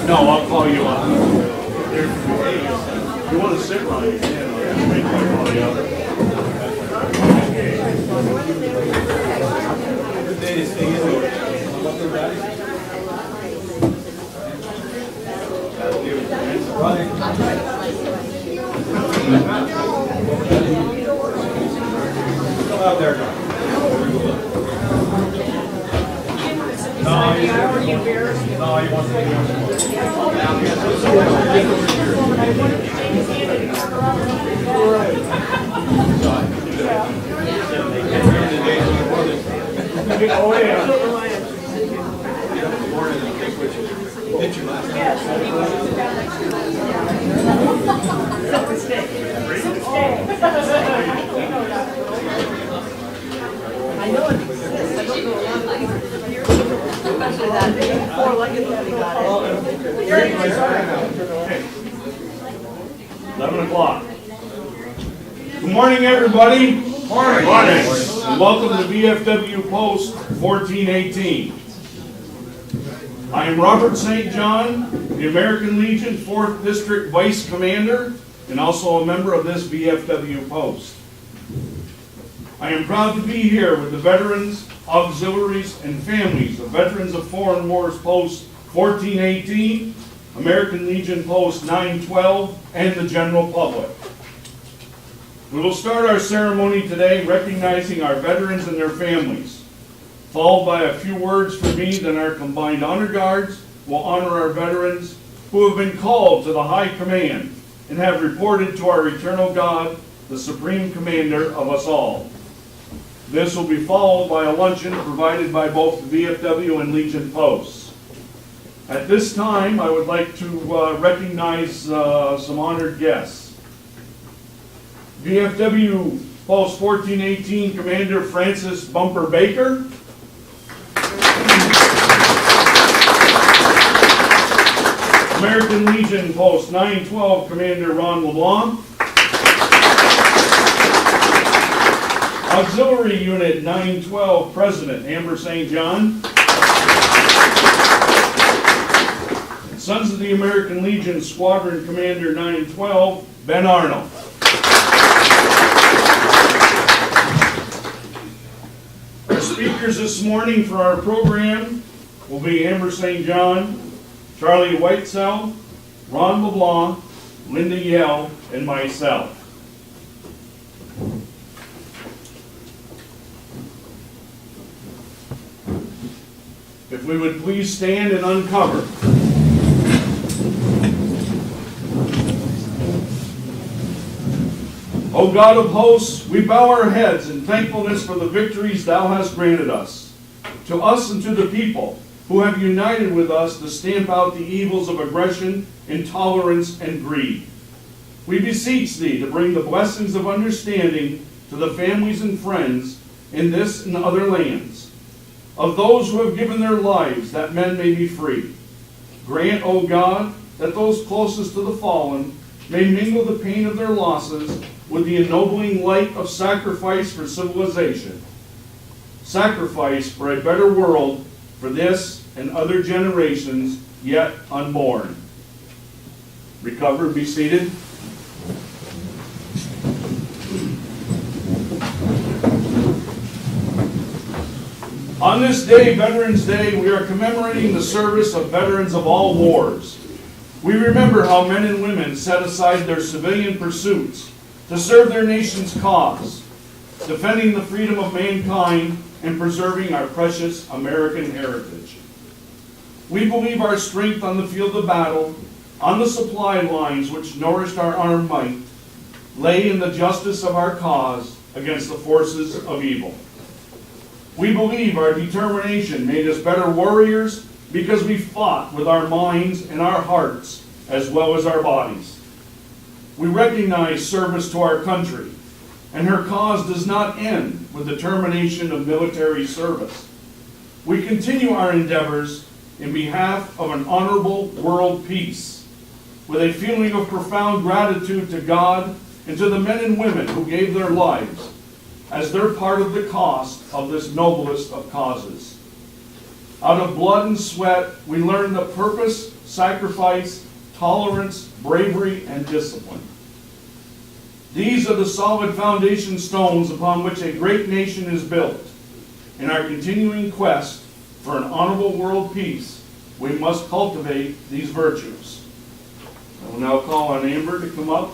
No, I'll call you up. If you want to sit, Ronnie, you can. Wait till I call you up. Good day to stay in. Come out there, John. No, he wants to Oh, yeah. I know it exists, I don't know a lot of things here, especially that big four-legged that we got it. 11 o'clock. Good morning, everybody. Morning. Morning. And welcome to VFW Post 1418. I am Robert St. John, the American Legion 4th District Vice Commander, and also a member of this VFW post. I am proud to be here with the veterans, auxiliaries, and families of Veterans of Foreign Wars Post 1418, American Legion Post 912, and the general public. We will start our ceremony today recognizing our veterans and their families, followed by a few words from me. Then our combined honor guards will honor our veterans who have been called to the high command and have reported to our eternal God, the Supreme Commander of us all. This will be followed by a luncheon provided by both the VFW and Legion posts. At this time, I would like to recognize some honored guests. VFW Post 1418 Commander Francis Bumper Baker. American Legion Post 912 Commander Ron LeBlanc. Auxiliary Unit 912 President Amber St. John. Sons of the American Legion Squadron Commander 912 Ben Arnold. Our speakers this morning for our program will be Amber St. John, Charlie Whitesell, Ron LeBlanc, Linda Yell, and myself. If we would please stand and uncover. O God of hosts, we bow our heads in thankfulness for the victories thou hast granted us, to us and to the people who have united with us to stamp out the evils of aggression, intolerance, and greed. We beseech thee to bring the blessings of understanding to the families and friends in this and other lands, of those who have given their lives that men may be free. Grant, O God, that those closest to the fallen may mingle the pain of their losses with the ennobling light of sacrifice for civilization. Sacrifice for a better world for this and other generations yet unborn. Recover and be seated. On this day, Veterans Day, we are commemorating the service of veterans of all wars. We remember how men and women set aside their civilian pursuits to serve their nation's cause, defending the freedom of mankind and preserving our precious American heritage. We believe our strength on the field of battle, on the supply lines which nourished our armed might, lay in the justice of our cause against the forces of evil. We believe our determination made us better warriors because we fought with our minds and our hearts as well as our bodies. We recognize service to our country, and her cause does not end with the termination of military service. We continue our endeavors in behalf of an honorable world peace, with a feeling of profound gratitude to God and to the men and women who gave their lives as they're part of the cost of this noblest of causes. Out of blood and sweat, we learn the purpose, sacrifice, tolerance, bravery, and discipline. These are the solid foundation stones upon which a great nation is built. In our continuing quest for an honorable world peace, we must cultivate these virtues. I will now call on Amber to come up.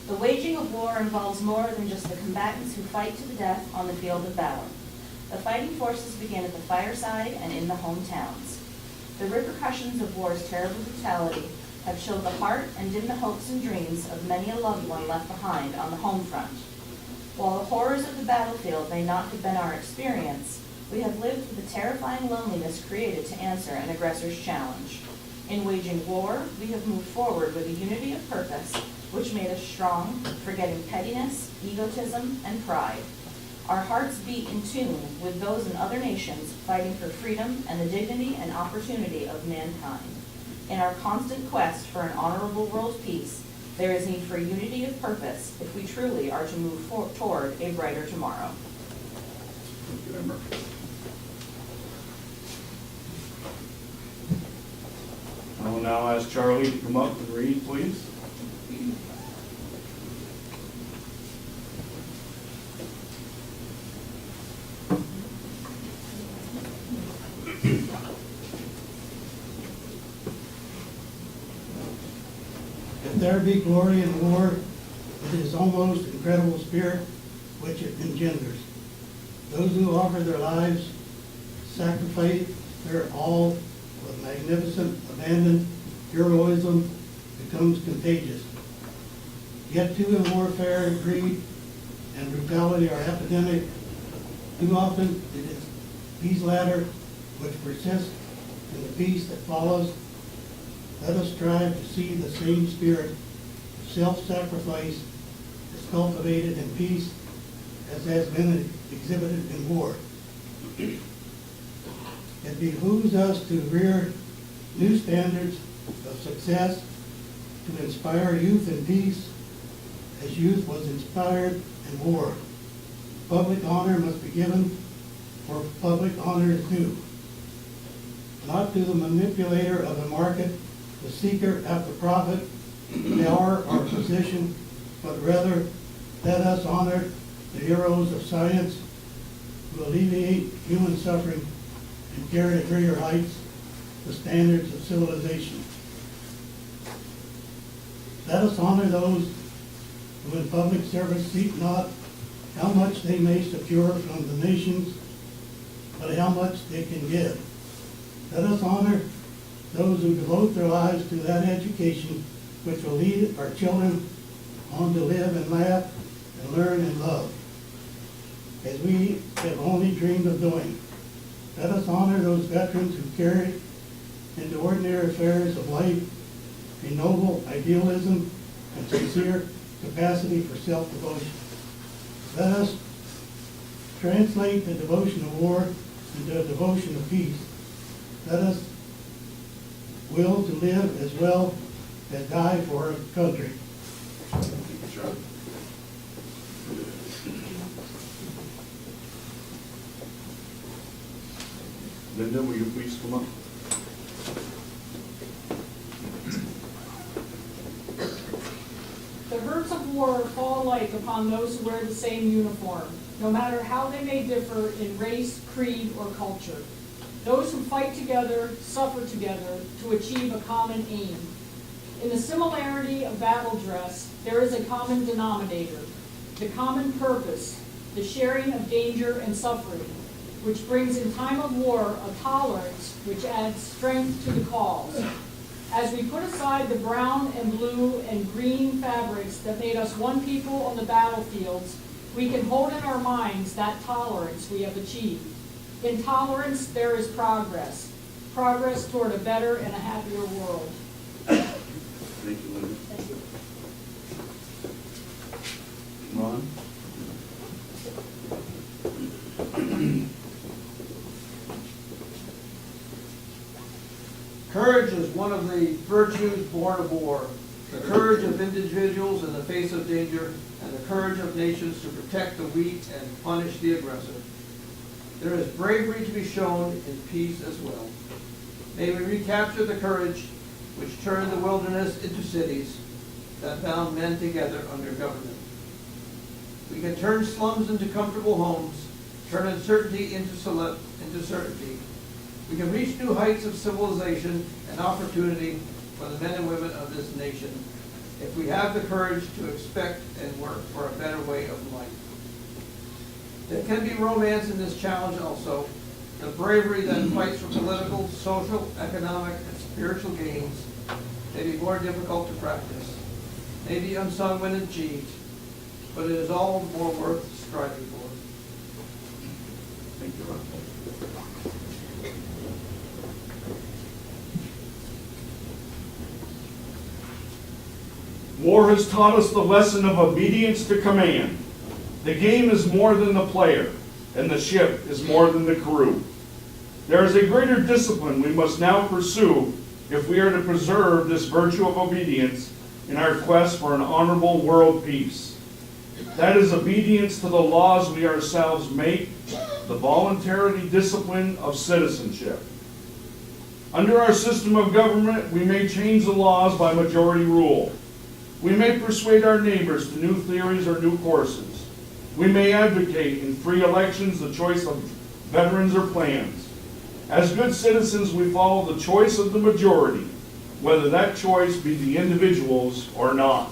The waging of war involves more than just the combatants who fight to the death on the field of battle. The fighting forces begin at the fireside and in the hometowns. The repercussions of war's terrible brutality have chilled the heart and dimmed the hopes and dreams of many a loved one left behind on the home front. While the horrors of the battlefield may not have been our experience, we have lived with the terrifying loneliness created to answer an aggressor's challenge. In waging war, we have moved forward with a unity of purpose which made us strong, forgetting pettiness, egotism, and pride. Our hearts beat in tune with those in other nations fighting for freedom and the dignity and opportunity of mankind. In our constant quest for an honorable world peace, there is need for unity of purpose if we truly are to move toward a brighter tomorrow. Thank you, Amber. I will now ask Charlie to come up and read, please. If there be glory in war, it is almost incredible spirit which it engenders. Those who offer their lives, sacrifice their all with magnificent abandon, heroism becomes contagious. Yet too in warfare, greed and brutality are epidemic. Too often it is these latter which persist in the peace that follows. Let us strive to see the same spirit of self-sacrifice is cultivated in peace as has been exhibited in war. It behooves us to rear new standards of success, to inspire youth in peace as youth was inspired in war. Public honor must be given where public honor is due, not to the manipulator of the market, the seeker after profit, power, or position, but rather let us honor the heroes of science who alleviate human suffering and carry to greater heights the standards of civilization. Let us honor those who in public service seek not how much they may secure from the nations, but how much they can give. Let us honor those who devote their lives to that education which will lead our children on to live and laugh and learn and love, as we have only dreamed of doing. Let us honor those veterans who carry into ordinary affairs of life a noble idealism and sincere capacity for self-devotion. Let us translate the devotion of war into a devotion of peace. Let us will to live as well as die for our country. Thank you, Charlie. Linda, will you please come up? The hurts of war fall alike upon those who wear the same uniform, no matter how they may differ in race, creed, or culture. Those who fight together suffer together to achieve a common aim. In the similarity of battle dress, there is a common denominator, the common purpose, the sharing of danger and suffering, which brings in time of war a tolerance which adds strength to the cause. As we put aside the brown and blue and green fabrics that made us one people on the battlefields, we can hold in our minds that tolerance we have achieved. In tolerance, there is progress. Progress toward a better and a happier world. Thank you, Linda. Thank you. Ron? Courage is one of the virtues born of war. The courage of individuals and the face of danger, and the courage of nations to protect the weak and punish the aggressor. There is bravery to be shown in peace as well. May we recapture the courage which turned the wilderness into cities, that bound men together under government. We can turn slums into comfortable homes, turn uncertainty into certainty. We can reach new heights of civilization and opportunity for the men and women of this nation if we have the courage to expect and work for a better way of life. There can be romance in this challenge also, the bravery that fights for political, social, economic, and spiritual gains may be more difficult to practice, may be unsung when achieved, but it is all more worth striving for. Thank you, Ron. War has taught us the lesson of obedience to command. The game is more than the player, and the ship is more than the crew. There is a greater discipline we must now pursue if we are to preserve this virtue of obedience in our quest for an honorable world peace. That is obedience to the laws we ourselves make, the voluntary discipline of citizenship. Under our system of government, we may change the laws by majority rule. We may persuade our neighbors to new theories or new courses. We may advocate in free elections the choice of veterans or plans. As good citizens, we follow the choice of the majority, whether that choice be the individuals or not.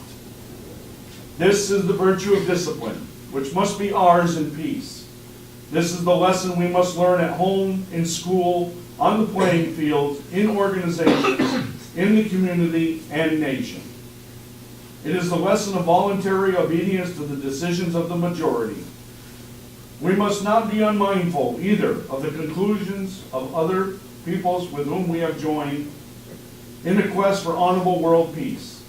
This is the virtue of discipline, which must be ours in peace. This is the lesson we must learn at home, in school, on the playing field, in organizations, in the community, and nation. It is the lesson of voluntary obedience to the decisions of the majority. We must not be unmindful either of the conclusions of other peoples with whom we have joined in the quest for honorable world peace.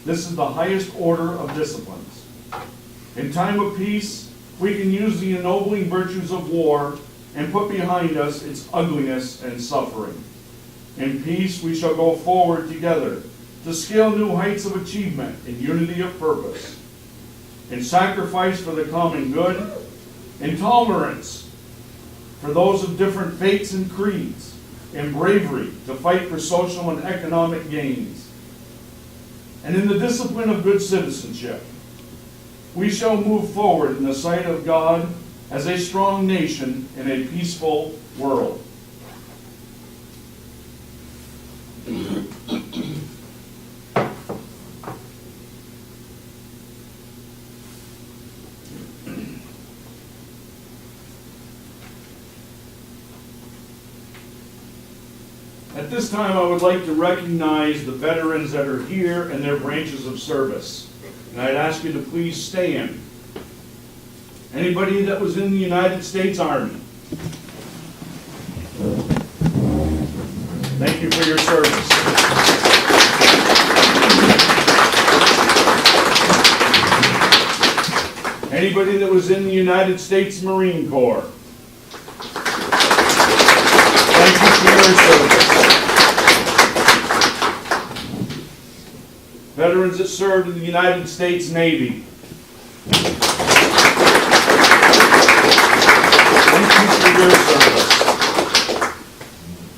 This is the highest order of disciplines. In time of peace, we can use the ennobling virtues of war and put behind us its ugliness and suffering. In peace, we shall go forward together to scale new heights of achievement in unity of purpose, in sacrifice for the common good, in tolerance for those of different faiths and creeds, in bravery to fight for social and economic gains, and in the discipline of good citizenship. We shall move forward in the sight of God as a strong nation in a peaceful world. At this time, I would like to recognize the veterans that are here and their branches of service. And I'd ask you to please stand. Anybody that was in the United States Army, thank you for your service. Anybody that was in the United States Marine Corps, thank you for your service. Veterans that served in the United States Navy, thank you for your service.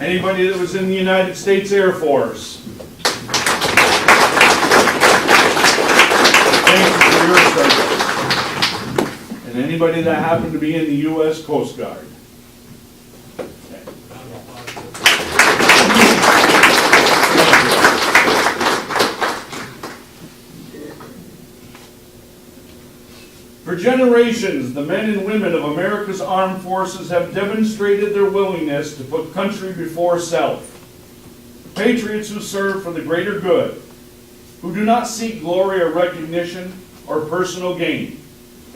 Anybody that was in the United States Air Force, thank you for your service. And anybody that happened to be in the U.S. Coast Guard. For generations, the men and women of America's armed forces have demonstrated their willingness to put country before self. Patriots who serve for the greater good, who do not seek glory or recognition or personal gain.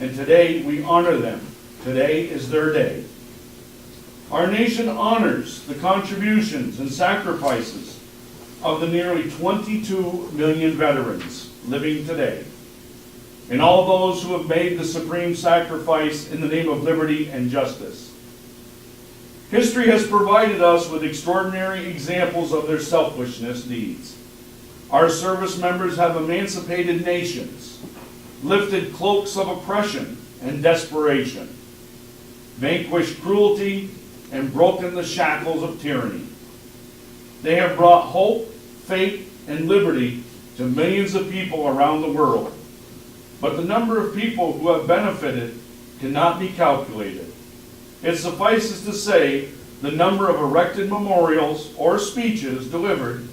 And today we honor them. Today is their day. Our nation honors the contributions and sacrifices of the nearly 22 million veterans living today, and all those who have made the supreme sacrifice in the name of liberty and justice. History has provided us with extraordinary examples of their selflessness deeds. Our service members have emancipated nations, lifted cloaks of oppression and desperation, vanquished cruelty, and broken the shackles of tyranny. They have brought hope, faith, and liberty to millions of people around the world. But the number of people who have benefited cannot be calculated. It suffices to say the number of erected memorials or speeches delivered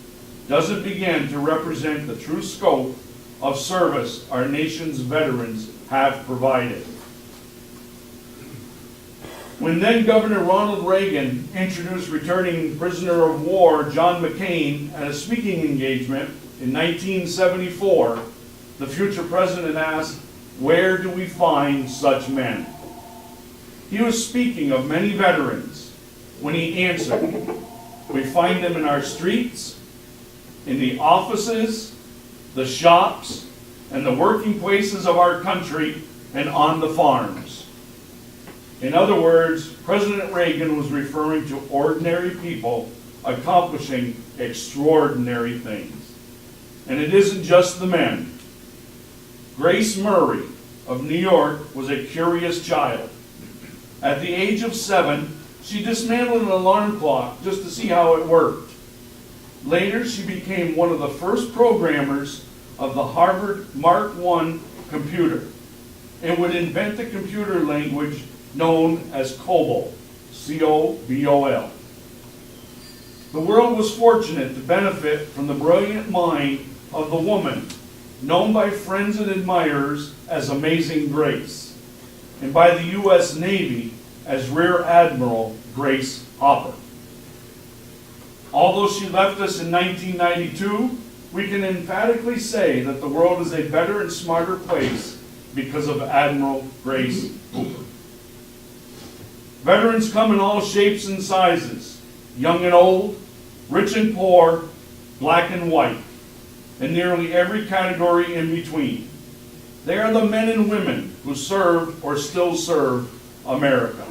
doesn't begin to represent the true scope of service our nation's veterans have provided. When then Governor Ronald Reagan introduced returning prisoner of war John McCain at a speaking engagement in 1974, the future president asked, "Where do we find such men?" He was speaking of many veterans when he answered, "We find them in our streets, in the offices, the shops, and the working places of our country, and on the farms." In other words, President Reagan was referring to ordinary people accomplishing extraordinary things. And it isn't just the men. Grace Murray of New York was a curious child. At the age of 7, she dismantled an alarm clock just to see how it worked. Later, she became one of the first programmers of the Harvard Mark I computer and would invent the computer language known as COBOL, C-O-B-O-L. The world was fortunate to benefit from the brilliant mind of the woman known by friends and admirers as Amazing Grace, and by the U.S. Navy as Rear Admiral Grace Hopper. Although she left us in 1992, we can emphatically say that the world is a better and smarter place because of Admiral Grace Hooper. Veterans come in all shapes and sizes, young and old, rich and poor, black and white, and nearly every category in between. They are the men and women who served or still serve America.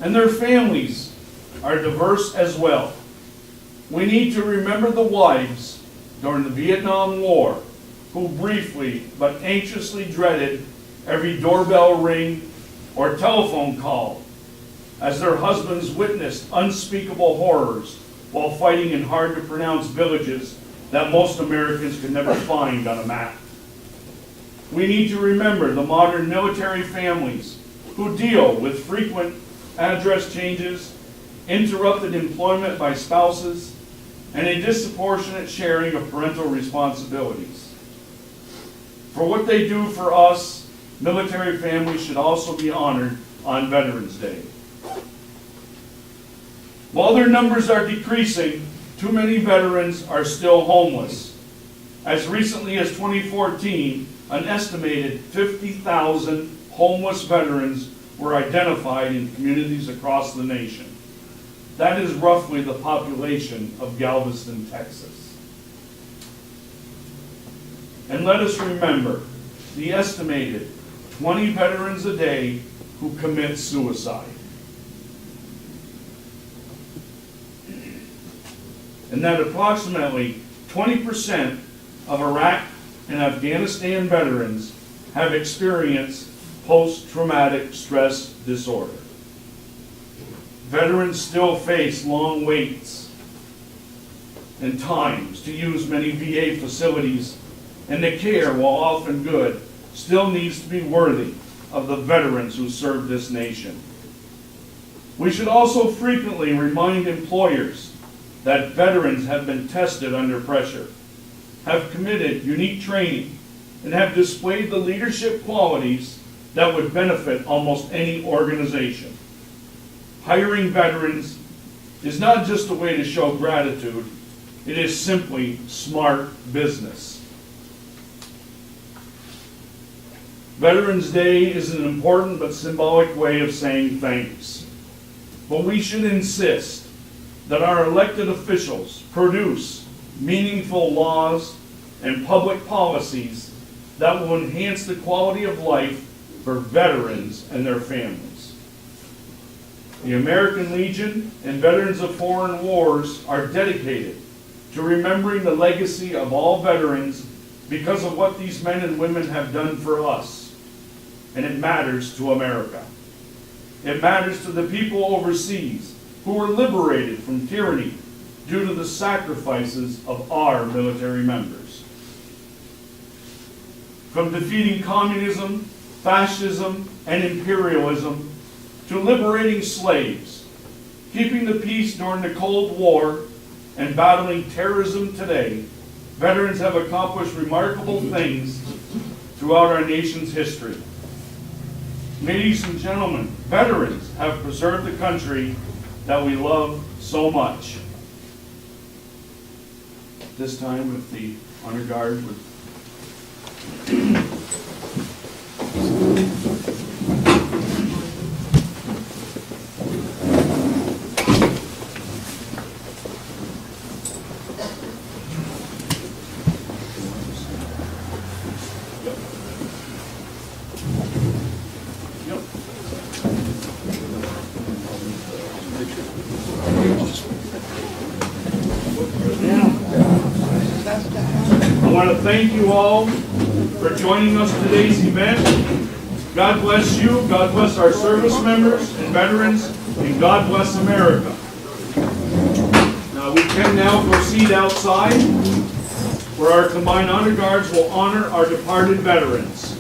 And their families are diverse as well. We need to remember the wives during the Vietnam War who briefly but anxiously dreaded every doorbell ring or telephone call as their husbands witnessed unspeakable horrors while fighting in hard-to-pronounce villages that most Americans could never find on a map. We need to remember the modern military families who deal with frequent address changes, interrupted employment by spouses, and a disproportionate sharing of parental responsibilities. For what they do for us, military families should also be honored on Veterans Day. While their numbers are decreasing, too many veterans are still homeless. As recently as 2014, an estimated 50,000 homeless veterans were identified in communities across the nation. That is roughly the population of Galveston, Texas. And let us remember the estimated 20 veterans a day who commit suicide. And that approximately 20% of Iraq and Afghanistan veterans have experienced post-traumatic stress disorder. Veterans still face long waits and times to use many VA facilities, and the care, while often good, still needs to be worthy of the veterans who served this nation. We should also frequently remind employers that veterans have been tested under pressure, have committed unique training, and have displayed the leadership qualities that would benefit almost any organization. Hiring veterans is not just a way to show gratitude, it is simply smart business. Veterans Day is an important but symbolic way of saying thanks. But we should insist that our elected officials produce meaningful laws and public policies that will enhance the quality of life for veterans and their families. The American Legion and Veterans of Foreign Wars are dedicated to remembering the legacy of all veterans because of what these men and women have done for us. And it matters to America. It matters to the people overseas who were liberated from tyranny due to the sacrifices of our military members. From defeating communism, fascism, and imperialism, to liberating slaves, keeping the peace during the Cold War, and battling terrorism today, veterans have accomplished remarkable things throughout our nation's history. Ladies and gentlemen, veterans have preserved the country that we love so much. This time, with the honor guard would I want to thank you all for joining us in today's event. God bless you, God bless our service members and veterans, and God bless America. Now we can now proceed outside, where our combined honor guards will honor our departed veterans.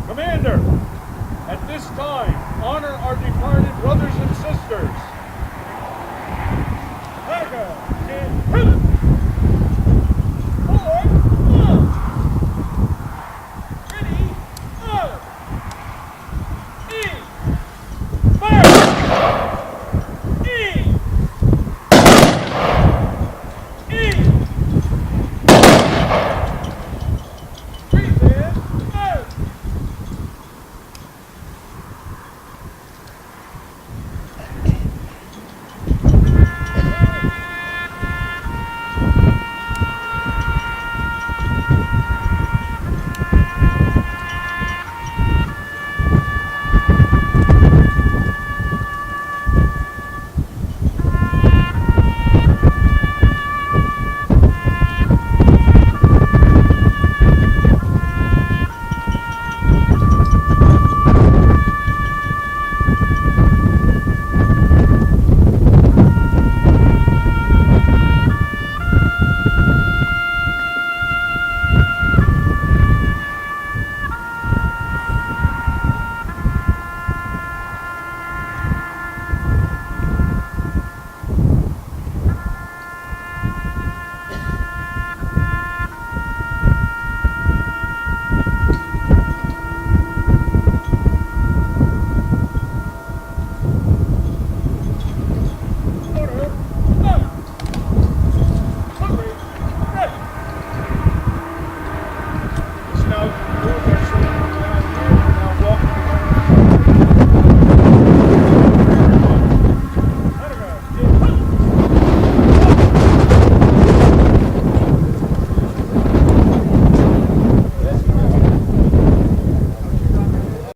Commander, at this time, honor our departed brothers and